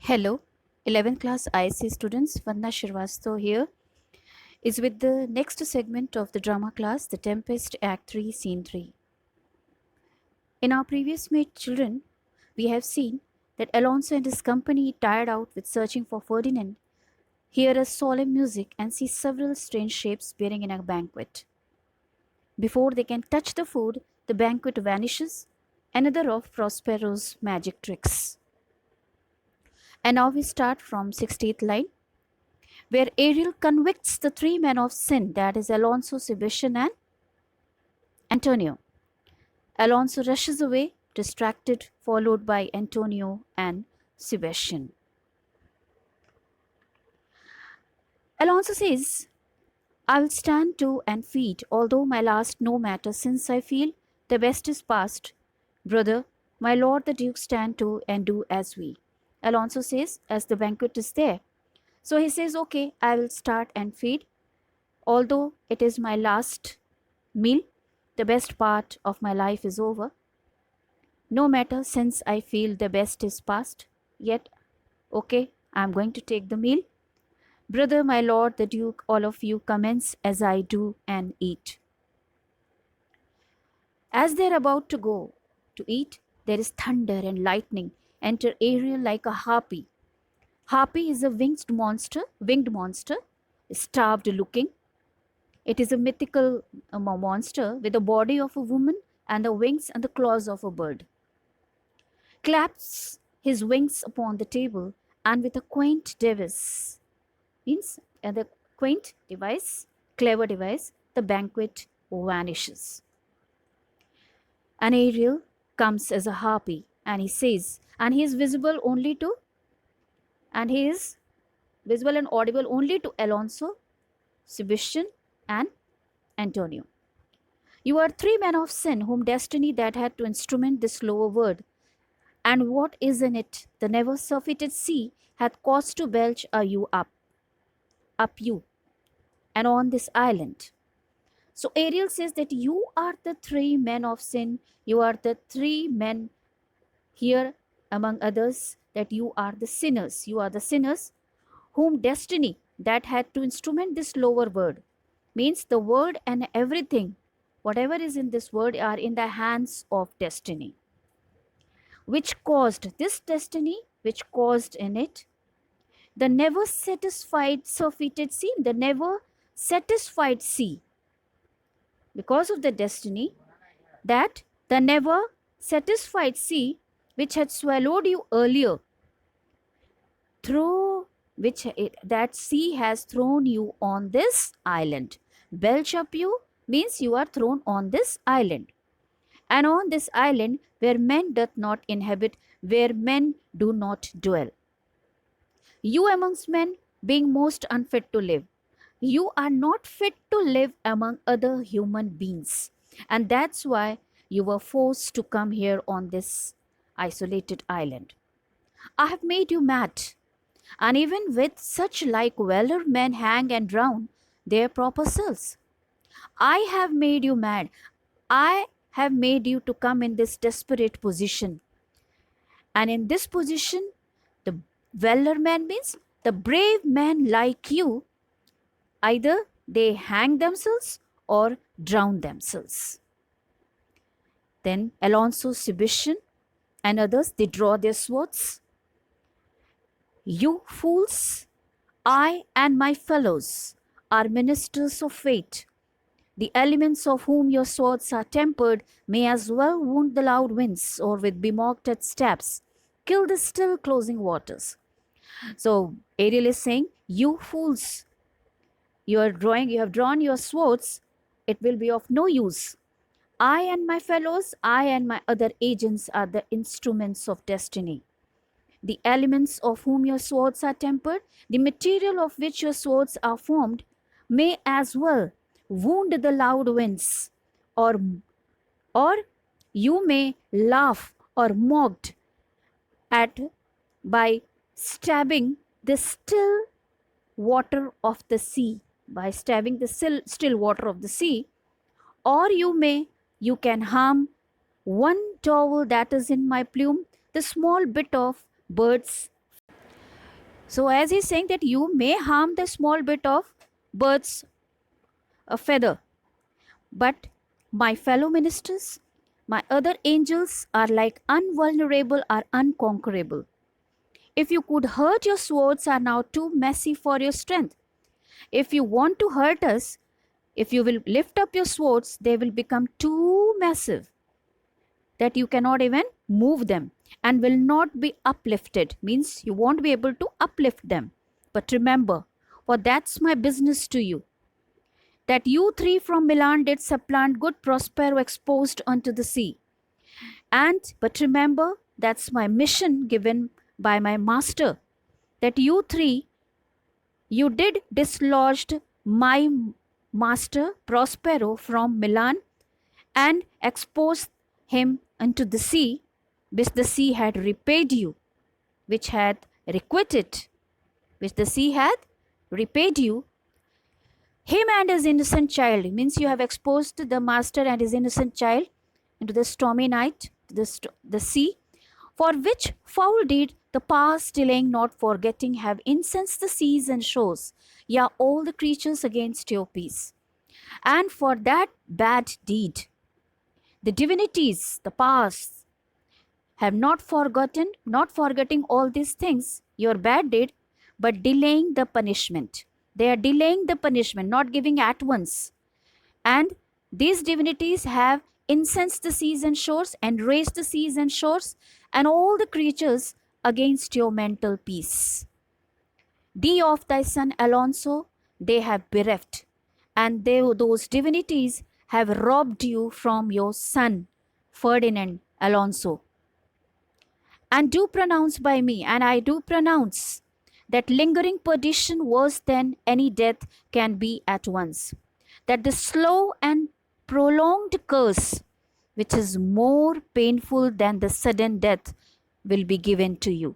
Hello, 11th class ISC students. Vanna Shrivastava here is with the next segment of the drama class, The Tempest, Act 3, Scene 3. In our previous meet, children, we have seen that Alonso and his company, tired out with searching for Ferdinand, hear a solemn music and see several strange shapes appearing in a banquet. Before they can touch the food, the banquet vanishes, another of Prospero's magic tricks. And now we start from 60th line, where Ariel convicts the three men of sin, that is Alonso, Sebastian, and Antonio. Alonso rushes away, distracted, followed by Antonio and Sebastian. Alonso says, I will stand to and feed, although my last no matter, since I feel the best is past. Brother, my lord the Duke, stand to and do as we. Alonso says, as the banquet is there. So he says, okay, I will start and feed, although it is my last meal, the best part of my life is over. No matter, since I feel the best is past, yet, okay, I am going to take the meal. Brother, my lord, the Duke, all of you commence as I do and eat. As they are about to go to eat, there is thunder and lightning. Enter Ariel like a harpy. Harpy is a winged monster, starved looking. It is a mythical monster with the body of a woman and the wings and the claws of a bird. Claps his wings upon the table, and with a the quaint device, clever device, the banquet vanishes. And Ariel comes as a harpy, and he says, and he is visible and audible only to Alonso, Sebastian, and Antonio. You are three men of sin, whom destiny that had to instrument this lower word. And what is in it? The never surfeited sea hath caused to belch a you up you, and on this island. So Ariel says that you are the three men of sin. You are the three men here, among others, that you are the sinners. You are the sinners whom destiny that had to instrument this lower word. Means the word and everything, whatever is in this word, are in the hands of destiny. Which caused this destiny, which caused in it the never satisfied surfeited sea, the never satisfied sea. Because of the destiny, that the never satisfied sea which had swallowed you earlier, through which that sea has thrown you on this island. Belch up you means you are thrown on this island. And on this island where men doth not inhabit, where men do not dwell. You amongst men being most unfit to live. You are not fit to live among other human beings. And that's why you were forced to come here on this isolated island. I have made you mad. And even with such like valor, men hang and drown their proper selves. I have made you mad. I have made you to come in this desperate position. And in this position, the valor man means the brave men like you, either they hang themselves or drown themselves. Then Alonso, Sebastian, and others, they draw their swords. You fools, I and my fellows are ministers of fate. The elements of whom your swords are tempered may as well wound the loud winds, or with bemocked at stabs, kill the still closing waters. So Ariel is saying, you fools, you have drawn your swords, it will be of no use. I and my fellows, I and my other agents are the instruments of destiny. The elements of whom your swords are tempered, the material of which your swords are formed, may as well wound the loud winds, or you may laugh or mocked at by stabbing the still water of the sea, by stabbing the still water of the sea, or you can harm one towel that is in my plume, the small bit of bird's. So as he's saying that you may harm the small bit of bird's feather, but my fellow ministers, my other angels are like unvulnerable or unconquerable. If you could hurt, your swords are now too messy for your strength. If you want to hurt us, if you will lift up your swords, they will become too massive that you cannot even move them and will not be uplifted. Means you won't be able to uplift them. But remember, for that's my business to you, that you three from Milan did supplant good Prospero exposed unto the sea. And but remember, that's my mission given by my master, that you three, you did dislodged my master Prospero from Milan and exposed him unto the sea, which the sea had repaid you, which had requited, which the sea had repaid you. Him and his innocent child, means you have exposed the master and his innocent child into the stormy night, the sea, for which foul deed the past delaying not forgetting have incensed the seas and shores, yeah, all the creatures against your peace. And for that bad deed, the divinities, the past, have not forgetting all these things, your bad deed, but delaying the punishment. They are delaying the punishment, not giving at once. And these divinities have incensed the seas and shores, and raised the seas and shores, and all the creatures against your mental peace. Thee of thy son Alonso, they have bereft, and those divinities have robbed you from your son Ferdinand Alonso. And do pronounce by me, and I do pronounce, that lingering perdition worse than any death can be at once, that the slow and prolonged curse, which is more painful than the sudden death, will be given to you,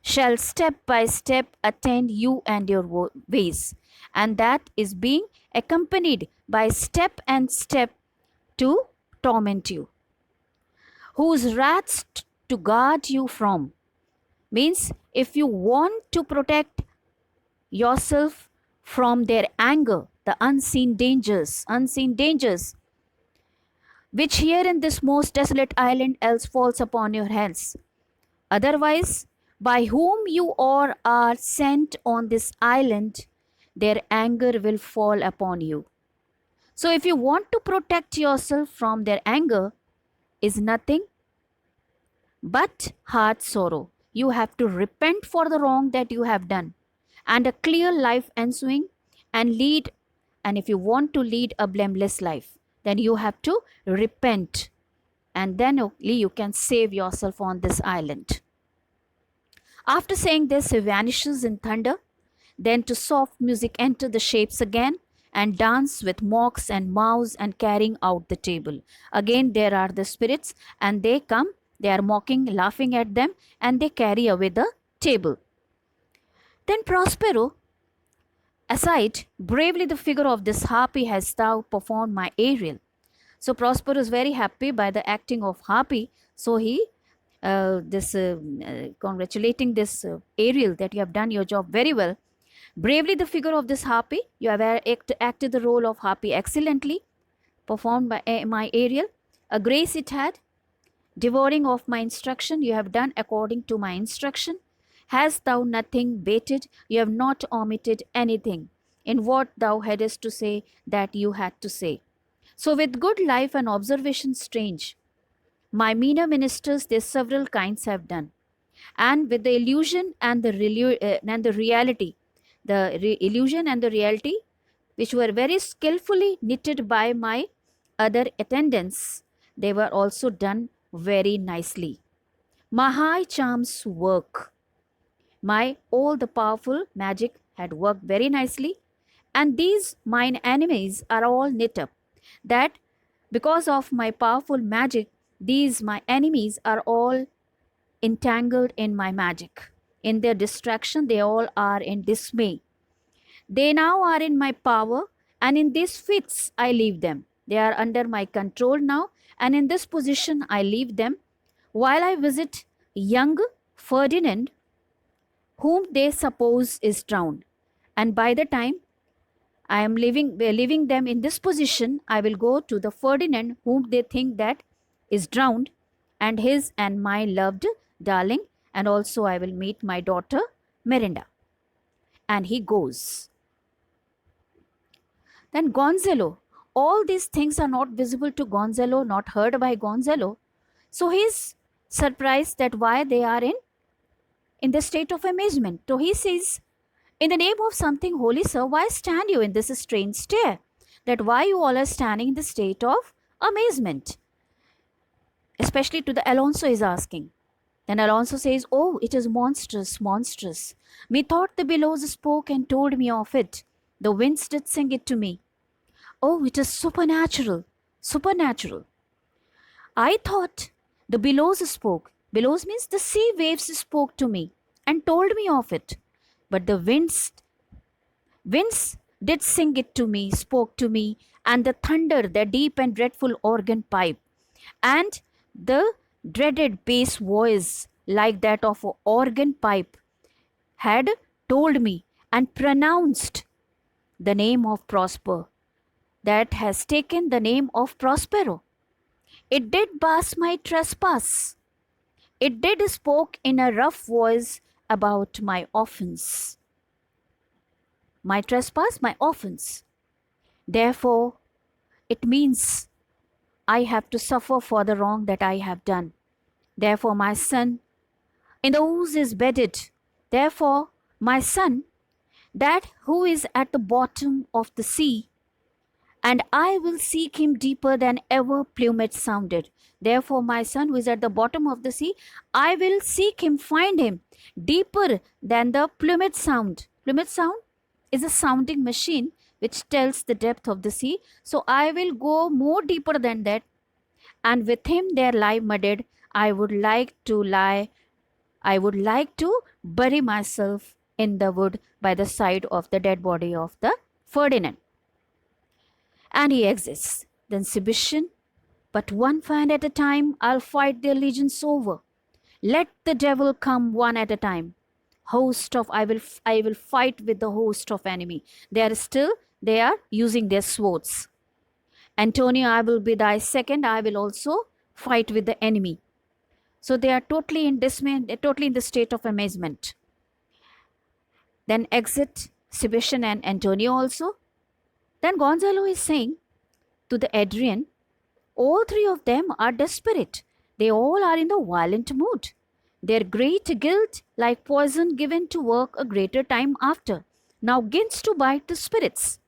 shall step by step attend you and your ways, and that is being accompanied by step and step to torment you, whose wraths to guard you from. Means if you want to protect yourself from their anger, the unseen dangers, which here in this most desolate island else falls upon your hands. Otherwise, by whom you or are sent on this island, their anger will fall upon you. So if you want to protect yourself from their anger, is nothing but heart sorrow. You have to repent for the wrong that you have done, and a clear life ensuing, and lead. And if you want to lead a blameless life, then you have to repent, and then only you can save yourself on this island. After saying this, he vanishes in thunder. Then to soft music enter the shapes again, and dance with mocks and mouths and carrying out the table. Again there are the spirits, and they come, they are mocking, laughing at them, and they carry away the table. Then Prospero, aside, bravely the figure of this harpy has thou performed my Ariel. So Prospero is very happy by the acting of harpy. So he congratulating this Ariel, that you have done your job very well. Bravely the figure of this harpy, you have acted the role of harpy excellently, performed by my Ariel. A grace it had, devouring of my instruction, you have done according to my instruction. Hast thou nothing bated, you have not omitted anything in what thou hadst to say that you had to say. So with good life and observation strange, my meaner ministers their several kinds have done, and with the illusion and the reality, illusion and the reality, which were very skillfully knitted by my other attendants, they were also done very nicely. My high charms work. My all the powerful magic had worked very nicely, and these mine enemies are all knit up, that because of my powerful magic, these my enemies are all entangled in my magic. In their distraction, they all are in dismay. They now are in my power, and in these fits I leave them. They are under my control now, and in this position I leave them, while I visit young Ferdinand whom they suppose is drowned. And by the time I am leaving them in this position, I will go to the Ferdinand whom they think that is drowned, and his and my loved darling, and also I will meet my daughter Merinda. And he goes. Then Gonzalo, all these things are not visible to Gonzalo, not heard by Gonzalo. So he is surprised that why they are in the state of amazement. So he says, in the name of something holy, sir, why stand you in this strange stare? That why you all are standing in the state of amazement? Especially to the Alonso is asking. Then Alonso says, oh, it is monstrous, monstrous. Methought the billows spoke and told me of it. The winds did sing it to me. Oh, it is supernatural, supernatural. I thought the billows spoke. Billows means the sea waves spoke to me and told me of it. But the winds did sing it to me, spoke to me, and the thunder, the deep and dreadful organ pipe, and the dreaded bass voice like that of an organ pipe had told me and pronounced the name of Prosper, that has taken the name of Prospero. It did pass my trespass. It did spoke in a rough voice about my offense. My trespass, my offense. Therefore, it means I have to suffer for the wrong that I have done. Therefore, my son in the ooze is bedded. Therefore, my son, that who is at the bottom of the sea, and I will seek him deeper than ever plumage sounded. Therefore, my son who is at the bottom of the sea, I will seek him, find him deeper than the plumage sound. Plumage sound is a sounding machine which tells the depth of the sea. So I will go more deeper than that, and with him there lie mudded. I would like to bury myself in the wood by the side of the dead body of the Ferdinand. And he exits. Then Sebastian, but one fan at a time, I'll fight their legions over. Let the devil come one at a time. I will fight with the host of enemy. They are using their swords. Antonio, I will be thy second. I will also fight with the enemy. So they are totally in dismay, totally in the state of amazement. Then exit Sebastian and Antonio also. Then Gonzalo is saying to the Adrian, all three of them are desperate. They all are in the violent mood. Their great guilt, like poison given to work a greater time after, now begins to bite the spirits.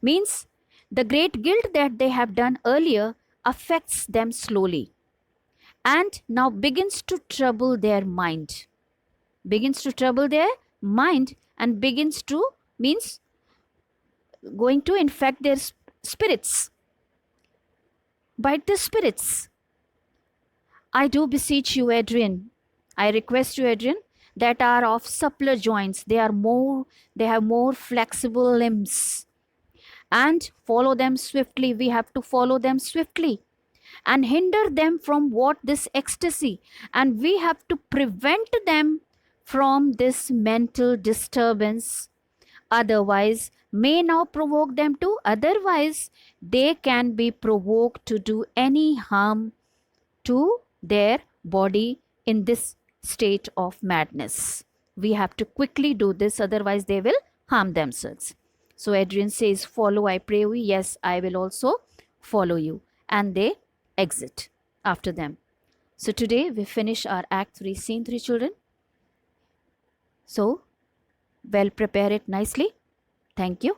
Means the great guilt that they have done earlier affects them slowly and now begins to trouble their mind. Begins to trouble their mind and begins to, means going to infect their spirits. Bite the spirits. I do beseech you, Adrian. I request you, Adrian, that are of suppler joints. They have more flexible limbs. And follow them swiftly. We have to follow them swiftly. And hinder them from what? This ecstasy. And we have to prevent them from this mental disturbance. Otherwise, may now provoke them to. Otherwise, they can be provoked to do any harm to their body in this state of madness. We have to quickly do this, otherwise they will harm themselves. So Adrian says, follow, I pray you. Yes, I will also follow you. And they exit after them. So today we finish our Act 3, Scene 3, children. So, well, prepare it nicely. Thank you.